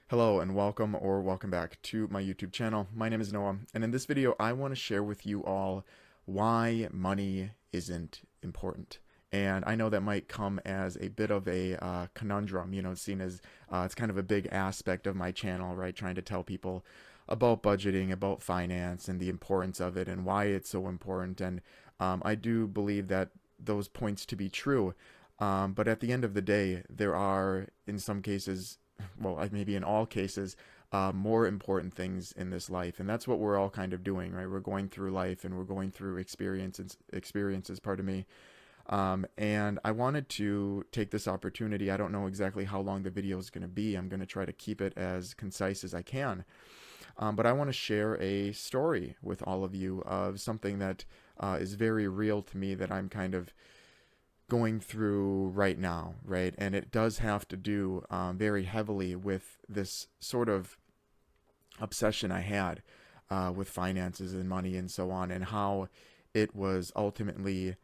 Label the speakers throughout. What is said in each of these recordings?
Speaker 1: Hello and welcome back to my YouTube channel. My name is Noah, and in this video I want to share with you all why money isn't important. And I know that might come as a bit of a conundrum, seen as it's kind of a big aspect of my channel, right? Trying to tell people about budgeting, about finance, and the importance of it, and why it's so important. And I do believe that those points to be true. But at the end of the day, there are, in some cases, well, maybe in all cases, more important things in this life. And that's what we're all kind of doing, right? We're going through life and we're going through experiences, pardon me. And I wanted to take this opportunity. I don't know exactly how long the video is going to be. I'm going to try to keep it as concise as I can. But I want to share a story with all of you of something that is very real to me that I'm kind of going through right now, right? And it does have to do very heavily with this sort of obsession I had with finances and money and so on, and how it was ultimately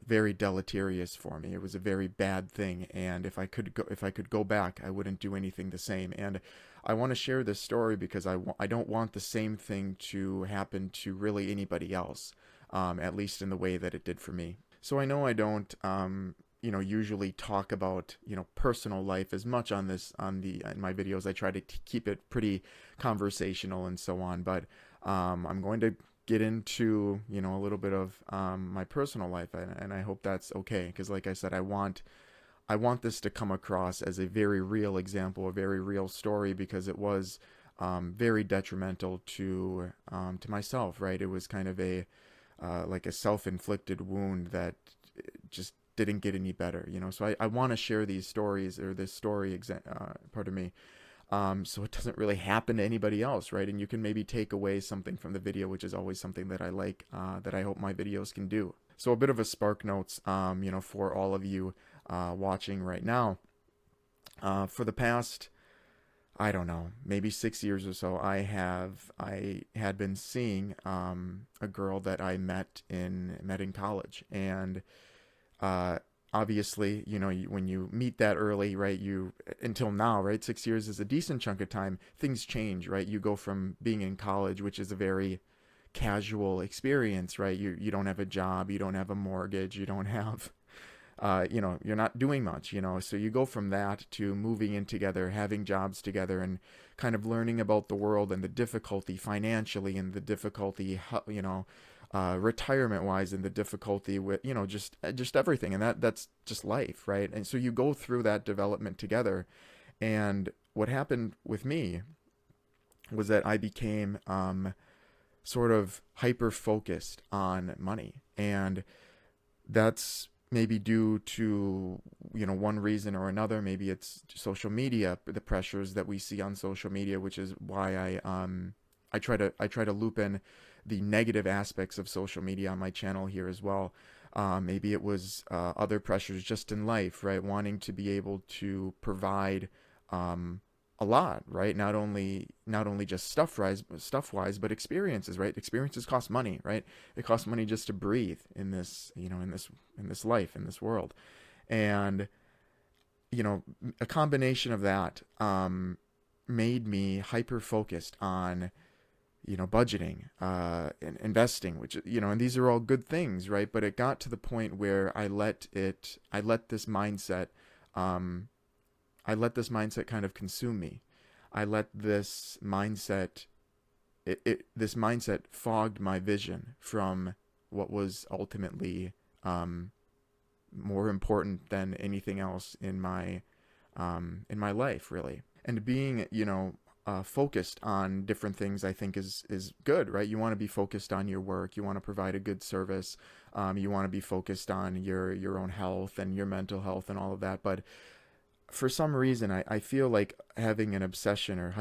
Speaker 1: very deleterious for me. It was a very bad thing, and if I could go back, I wouldn't do anything the same. And I want to share this story because I don't want the same thing to happen to really anybody else, at least in the way that it did for me. So I know I don't, usually talk about, personal life as much in my videos. I try to keep it pretty conversational and so on. But I'm going to get into, a little bit of my personal life, and I hope that's okay. Because, like I said, I want this to come across as a very real example, a very real story, because it was very detrimental to myself. Right? It was kind of like a self-inflicted wound that just didn't get any better, So I want to share these stories, or this story, pardon me, so it doesn't really happen to anybody else, right? And you can maybe take away something from the video, which is always something that I like, that I hope my videos can do. So a bit of a spark notes, for all of you watching right now. For the past, I don't know, maybe 6 years or so, I had been seeing a girl that I met in college. And obviously, when you meet that early, right, until now, right, 6 years is a decent chunk of time, things change, right? You go from being in college, which is a very casual experience, right? You don't have a job, you don't have a mortgage, you don't have you're not doing much, so you go from that to moving in together, having jobs together, and kind of learning about the world and the difficulty financially, and the difficulty, retirement wise, and the difficulty with, just everything. And that's just life, right? And so you go through that development together. And what happened with me was that I became sort of hyper focused on money. And that's maybe due to, one reason or another. Maybe it's social media, the pressures that we see on social media, which is why I try to loop in the negative aspects of social media on my channel here as well. Maybe it was other pressures just in life, right? Wanting to be able to provide a lot, right? Not only just stuff-wise, but experiences, right? Experiences cost money, right? It costs money just to breathe in this, in this life, in this world. And, a combination of that made me hyper-focused on, budgeting, and investing, which, and these are all good things, right? But it got to the point where I let this mindset kind of consume me. I let this mindset, this mindset fogged my vision from what was ultimately more important than anything else in my life, really. And being, focused on different things, I think is good, right? You want to be focused on your work. You want to provide a good service. You want to be focused on your own health and your mental health and all of that. But for some reason, I feel like having an obsession or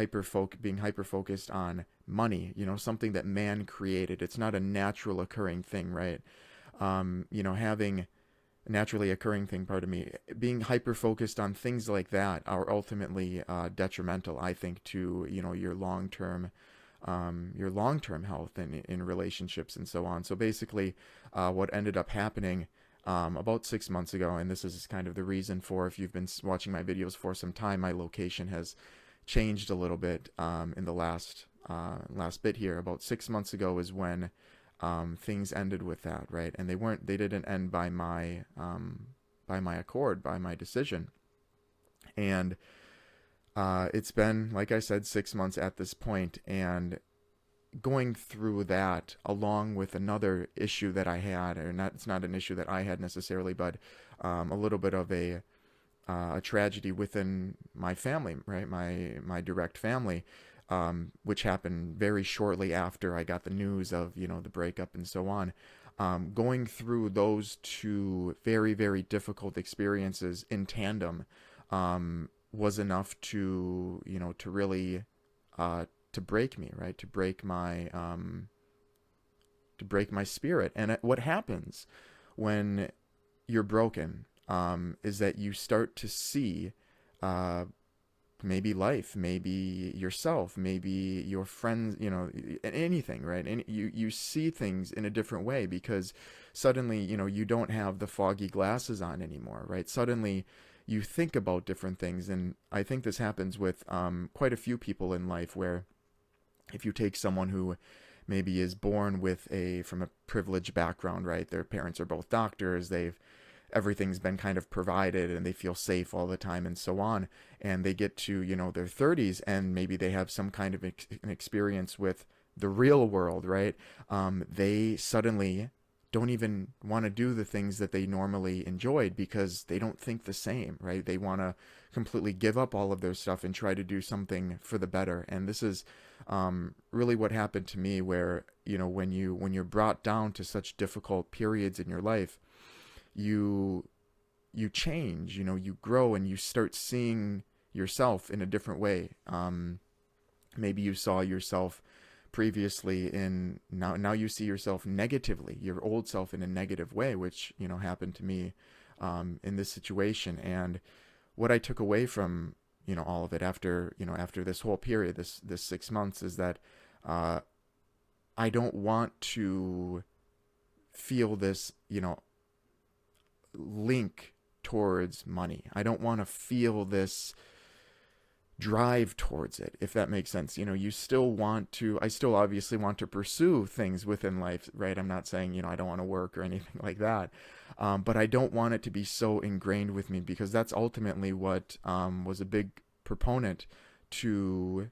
Speaker 1: being hyper-focused on money, something that man created. It's not a natural occurring thing, right? Having a naturally occurring thing, pardon me, being hyper-focused on things like that are ultimately detrimental, I think, to, your long-term your long-term health in relationships and so on. So basically, what ended up happening about 6 months ago, and this is kind of the reason for, if you've been watching my videos for some time, my location has changed a little bit in the last bit here. About 6 months ago is when things ended with that, right? And they didn't end by my accord, by my decision. And it's been, like I said, 6 months at this point, and going through that along with another issue that I had, or not, it's not an issue that I had necessarily, but a little bit of a tragedy within my family, right? My direct family, which happened very shortly after I got the news of, the breakup and so on. Going through those two very, very difficult experiences in tandem was enough to, to really to break me, right? To break my spirit. And what happens when you're broken is that you start to see maybe life, maybe yourself, maybe your friends, anything, right? And you see things in a different way, because suddenly, you don't have the foggy glasses on anymore, right? Suddenly you think about different things. And I think this happens with quite a few people in life, where if you take someone who maybe is born from a privileged background, right? Their parents are both doctors, everything's been kind of provided, and they feel safe all the time and so on. And they get to, their 30s, and maybe they have some kind of an experience with the real world, right? They suddenly don't even want to do the things that they normally enjoyed, because they don't think the same, right? They want to completely give up all of their stuff and try to do something for the better. And this is really what happened to me, where, when you're brought down to such difficult periods in your life, you change, you grow, and you start seeing yourself in a different way. Maybe you saw yourself previously now you see yourself negatively, your old self in a negative way, which, happened to me in this situation. And what I took away from, all of it after this whole period, this 6 months, is that I don't want to feel this, link towards money. I don't want to feel this drive towards it, if that makes sense. I still obviously want to pursue things within life, right? I'm not saying, I don't want to work or anything like that. But I don't want it to be so ingrained with me, because that's ultimately what was a big proponent to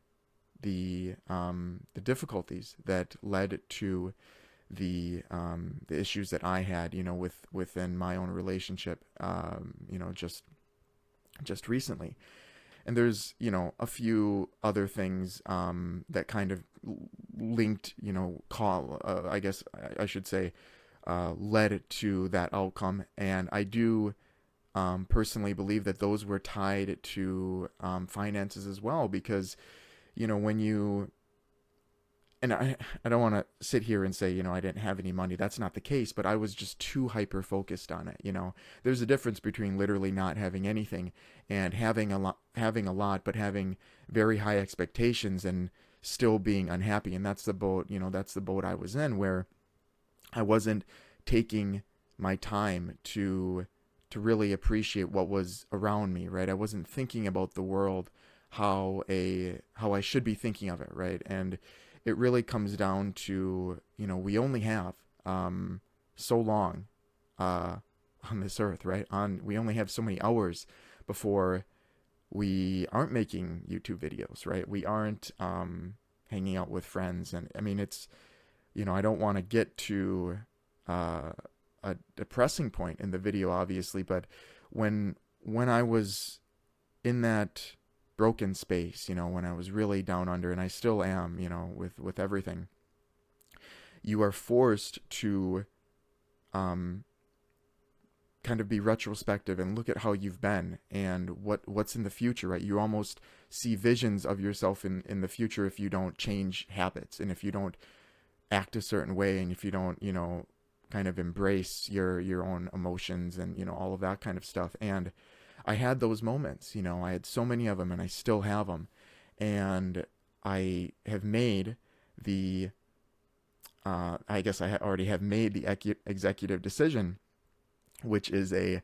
Speaker 1: the difficulties that led to the issues that I had, within my own relationship, just recently. And there's, a few other things that kind of linked, I guess I should say, led to that outcome. And I do personally believe that those were tied to finances as well, because, when you, and I don't want to sit here and say, I didn't have any money. That's not the case, but I was just too hyper focused on it. There's a difference between literally not having anything and having a lot, but having very high expectations and still being unhappy. And that's the boat, that's the boat I was in, where I wasn't taking my time to really appreciate what was around me, right? I wasn't thinking about the world how I should be thinking of it, right? And it really comes down to, we only have so long on this earth, right? We only have so many hours before we aren't making YouTube videos, right? We aren't hanging out with friends. And I mean, it's, I don't want to get to a depressing point in the video, obviously, but when I was in that broken space, when I was really down under, and I still am, with everything, you are forced to kind of be retrospective and look at how you've been and what's in the future, right? You almost see visions of yourself in the future if you don't change habits, and if you don't act a certain way, and if you don't, kind of embrace your own emotions and, all of that kind of stuff. And I had those moments, I had so many of them, and I still have them. And I have made the I guess already have made the executive decision, which is a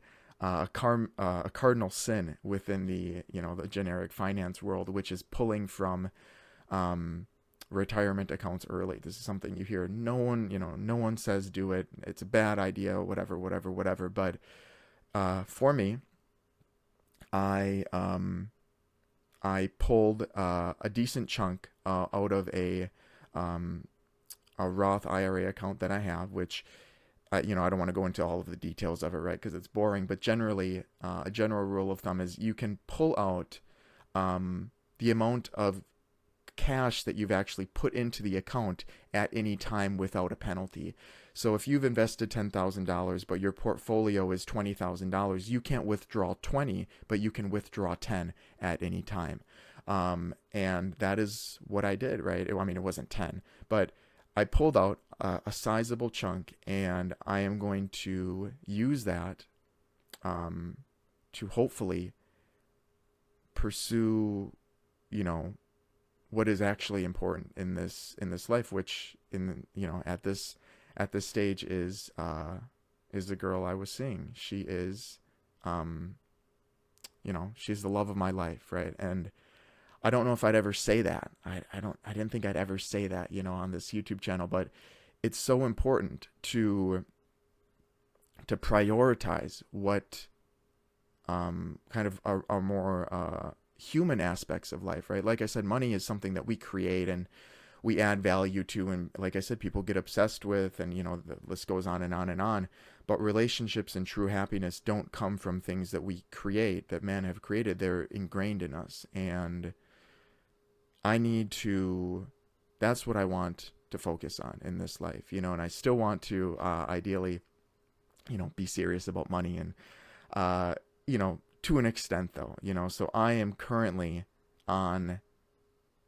Speaker 1: cardinal sin within the the generic finance world, which is pulling from um, retirement accounts early. This is something you hear. No one says do it. It's a bad idea. Whatever, whatever, whatever. But for me, I I pulled a decent chunk out of um, a Roth IRA account that I have, which I don't want to go into all of the details of it, right? Because it's boring. But generally, a general rule of thumb is you can pull out the amount of cash that you've actually put into the account at any time without a penalty. So if you've invested $10,000 but your portfolio is $20,000, you can't withdraw 20, but you can withdraw 10 at any time. And that is what I did, right? I mean, it wasn't 10, but I pulled out a sizable chunk, and I am going to use that to hopefully pursue, what is actually important in this life, which at this stage is the girl I was seeing. She is, she's the love of my life, right? And I don't know if I'd ever say that. I didn't think I'd ever say that, on this YouTube channel, but it's so important to prioritize what kind of are more human aspects of life, right? Like I said, money is something that we create and we add value to, and like I said, people get obsessed with, and the list goes on and on and on. But relationships and true happiness don't come from things that we create, that men have created. They're ingrained in us, and that's what I want to focus on in this life, and I still want to ideally, be serious about money, and to an extent though, so I am currently on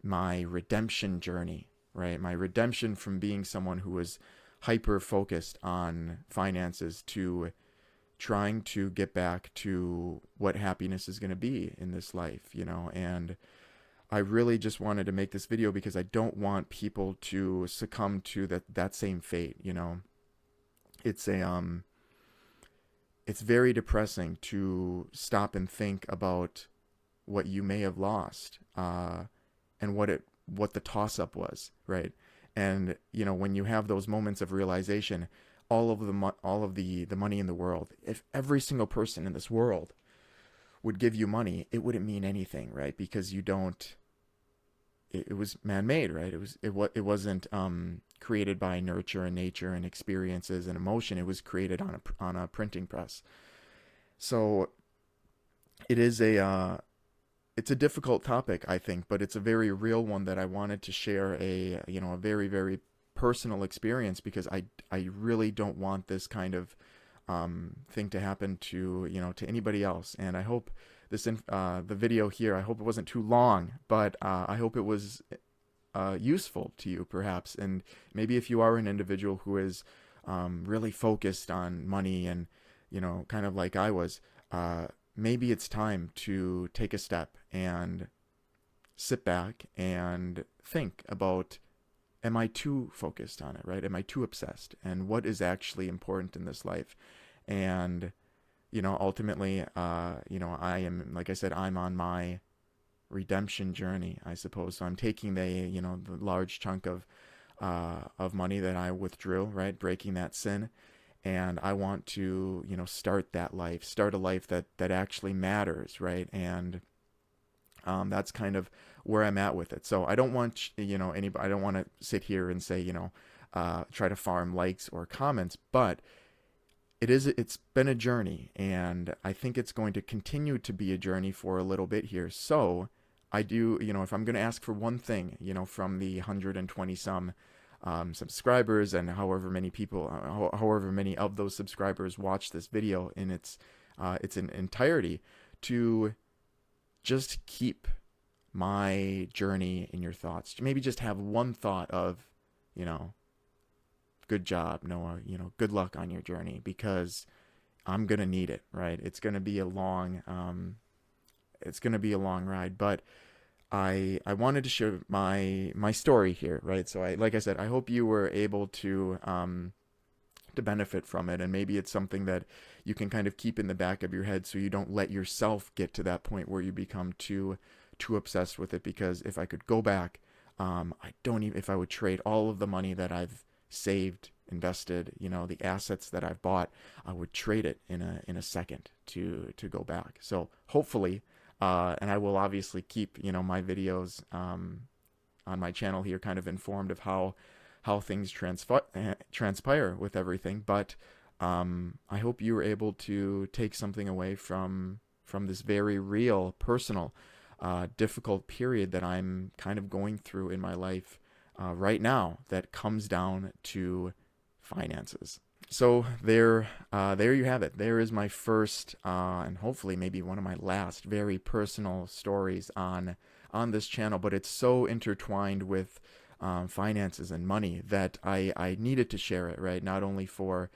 Speaker 1: my redemption journey, right? My redemption from being someone who was hyper focused on finances to trying to get back to what happiness is going to be in this life, and I really just wanted to make this video because I don't want people to succumb to that same fate, It's it's very depressing to stop and think about what you may have lost, and what the toss up was, right? And when you have those moments of realization, all of the money in the world, if every single person in this world would give you money, it wouldn't mean anything, right? Because it was man-made, right? It wasn't created by nurture and nature and experiences and emotion. It was created on a printing press. So it is it's a difficult topic, I think, but it's a very real one that I wanted to share a very, very personal experience, because I really don't want this kind of thing to happen to to anybody else. And I hope the video here, I hope it wasn't too long, but I hope it was useful to you perhaps. And maybe if you are an individual who is really focused on money, and kind of like I was, maybe it's time to take a step and sit back and think about, am I too focused on it, right? Am I too obsessed? And what is actually important in this life? And ultimately, I am, like I said, I'm on my redemption journey, I suppose. So I'm taking the large chunk of money that I withdrew, right? Breaking that sin. And I want to, start a life that actually matters, right? And that's kind of where I'm at with it. So I don't want, I don't want to sit here and say, try to farm likes or comments, but it's been a journey, and I think it's going to continue to be a journey for a little bit here. So I do, if I'm going to ask for one thing, from the 120 some subscribers, and however many people, however many of those subscribers watch this video in its entirety, to just keep my journey in your thoughts. Maybe just have one thought of, good job, Noah, good luck on your journey, because I'm going to need it, right? It's going to be a long ride, but I wanted to share my story here, right? So like I said, I hope you were able to benefit from it, and maybe it's something that you can kind of keep in the back of your head so you don't let yourself get to that point where you become too obsessed with it. Because if I could go back, I don't even, if I would trade all of the money that I've saved, invested, the assets that I've bought, I would trade it in a second to go back. So hopefully, and I will obviously keep my videos on my channel here kind of informed of how things transpire with everything. But I hope you were able to take something away from this very real, personal, difficult period that I'm kind of going through in my life right now, that comes down to finances. So there you have it. There is my first, and hopefully maybe one of my last, very personal stories on this channel. But it's so intertwined with finances and money that I needed to share it, right? Not only for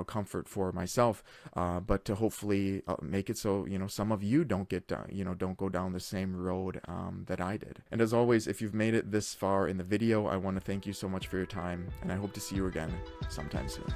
Speaker 1: comfort for myself, but to hopefully make it so some of you don't get down, don't go down the same road that I did. And as always, if you've made it this far in the video, I want to thank you so much for your time, and I hope to see you again sometime soon.